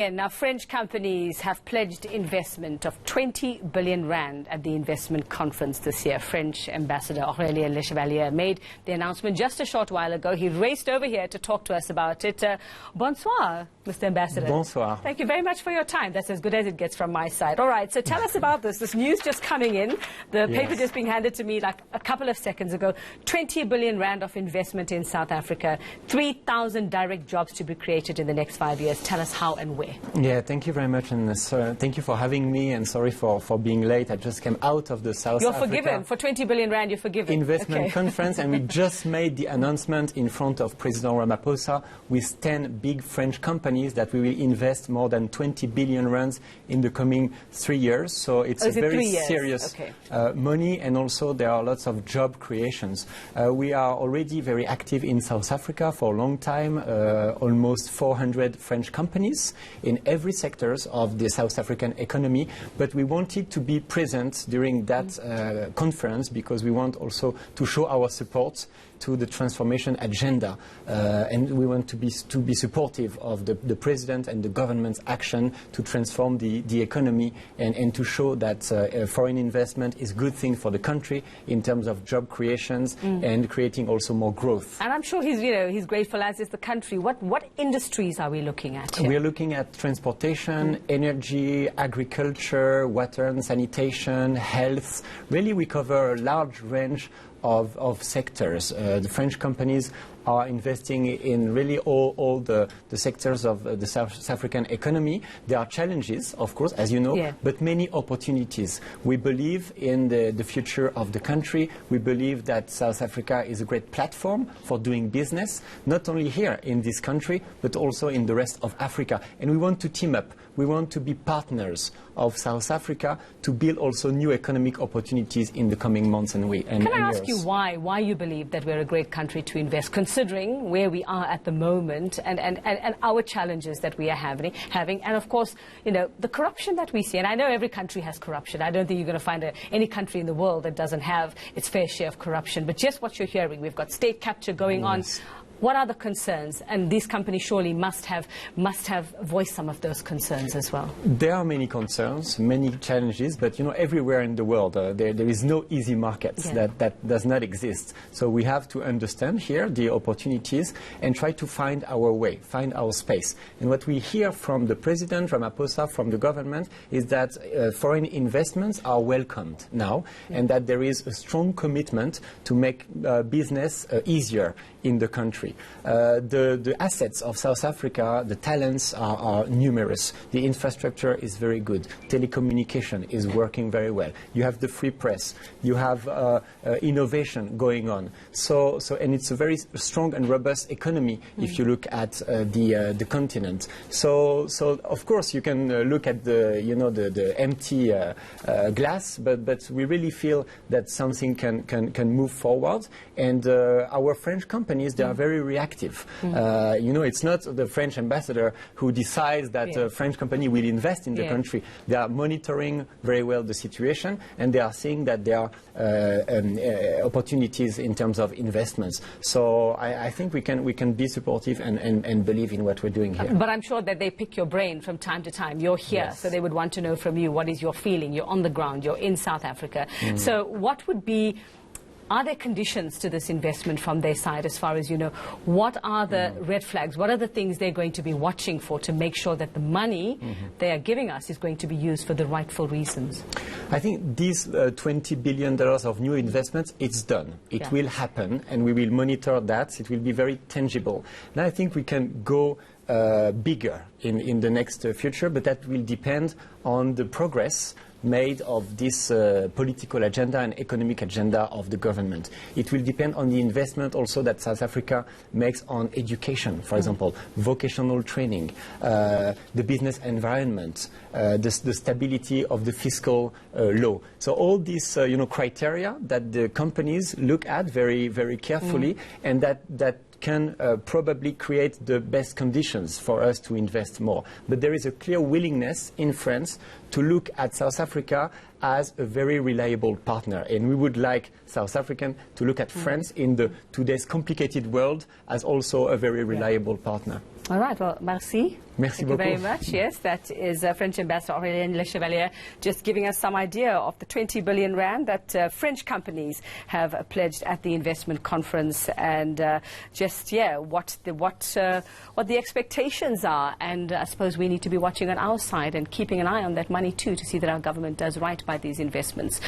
And now French companies have pledged investment of 20 billion rand at the investment conference this year. French Ambassador Aurélien Lechevallier made the announcement just a short while ago. He raced over here to talk to us about it. Bonsoir, Mr. Ambassador. Bonsoir. Thank you very much for your time. That's as good as it gets from my side. All right, so tell us about this. This news just coming in. The paper just being handed to me like a couple of seconds ago. 20 billion rand of investment in South Africa. 3,000 direct jobs to be created in the next 5 years. Tell us how and where. Yeah, thank you very much, and thank you for having me, and sorry for being late. I just came out of the South You're Africa forgiven. For 20 billion rand, you're forgiven. Investment conference, and we just made the announcement in front of President Ramaphosa with 10 big French companies that we will invest more than 20 billion rands in the coming 3 years. So it's a very serious money, and also there are lots of job creations. We are already very active in South Africa for a long time, almost 400 French companies in every sectors of the South African economy, but we wanted to be present during that conference because we want also to show our support to the transformation agenda, and we want to be supportive of the president and the government's action to transform the economy and to show that foreign investment is a good thing for the country in terms of job creations and creating also more growth. And I'm sure he's grateful, as is the country. What industries are we looking at here? We are looking at transportation, energy, agriculture, water and sanitation, health. Really, we cover a large range of sectors. The French companies are investing in really all the sectors of the South African economy. There are challenges, of course, as you know, but many opportunities. We believe in the future of the country. We believe that South Africa is a great platform for doing business, not only here in this country, but also in the rest of Africa. And we want to team up. We want to be partners of South Africa to build also new economic opportunities in the coming months and years. Can I ask you why you believe that we're a great country to invest, considering where we are at the moment and our challenges that we are having, and of course, the corruption that we see. And I know every country has corruption. I don't think you're going to find any country in the world that doesn't have its fair share of corruption. But just what you're hearing, we've got state capture going on. What are the concerns? And these companies surely must have voiced some of those concerns as well. There are many concerns, many challenges, but everywhere in the world there is no easy market. That does not exist. So we have to understand here the opportunities and try to find our way, find our space. And what we hear from the President Ramaphosa, from the government, is that foreign investments are welcomed now, and that there is a strong commitment to make business easier in the country. The assets of South Africa, the talents are numerous. The infrastructure is very good. Telecommunication is working very well. You have the free press. You have innovation going on. And it's a very strong and robust economy if you look at the continent. So of course you can look at the empty glass, but we really feel that something can move forward. And our French companies, they are very reactive. It's not the French ambassador who decides that a French company will invest in the country. They are monitoring very well the situation, and they are seeing that there are opportunities in terms of investments. So I think we can be supportive and believe in what we're doing here. But I'm sure that they pick your brain from time to time. You're here, so they would want to know from you, what is your feeling? You're on the ground. You're in South Africa. So what would be... Are there conditions to this investment from their side, as far as you know? What are the red flags? What are the things they're going to be watching for to make sure that the money they are giving us is going to be used for the rightful reasons? I think these $20 billion of new investments, it's done. It will happen, and we will monitor that. It will be very tangible. And I think we can go bigger in the next future, but that will depend on the progress made of this political agenda and economic agenda of the government. It will depend on the investment also that South Africa makes on education, for example, vocational training, the business environment, the stability of the fiscal law. So all these criteria that the companies look at very, very carefully, and that can probably create the best conditions for us to invest more. But there is a clear willingness in France to look at South Africa as a very reliable partner. And we would like South African to look at France in the today's complicated world as also a very reliable partner. All right, well, merci. Merci beaucoup. Thank you very much. Yes, that is French Ambassador Aurélien Lechevallier just giving us some idea of the 20 billion rand that French companies have pledged at the investment conference, and what the expectations are. And I suppose we need to be watching on our side and keeping an eye on that money too, to see that our government does right by these investments.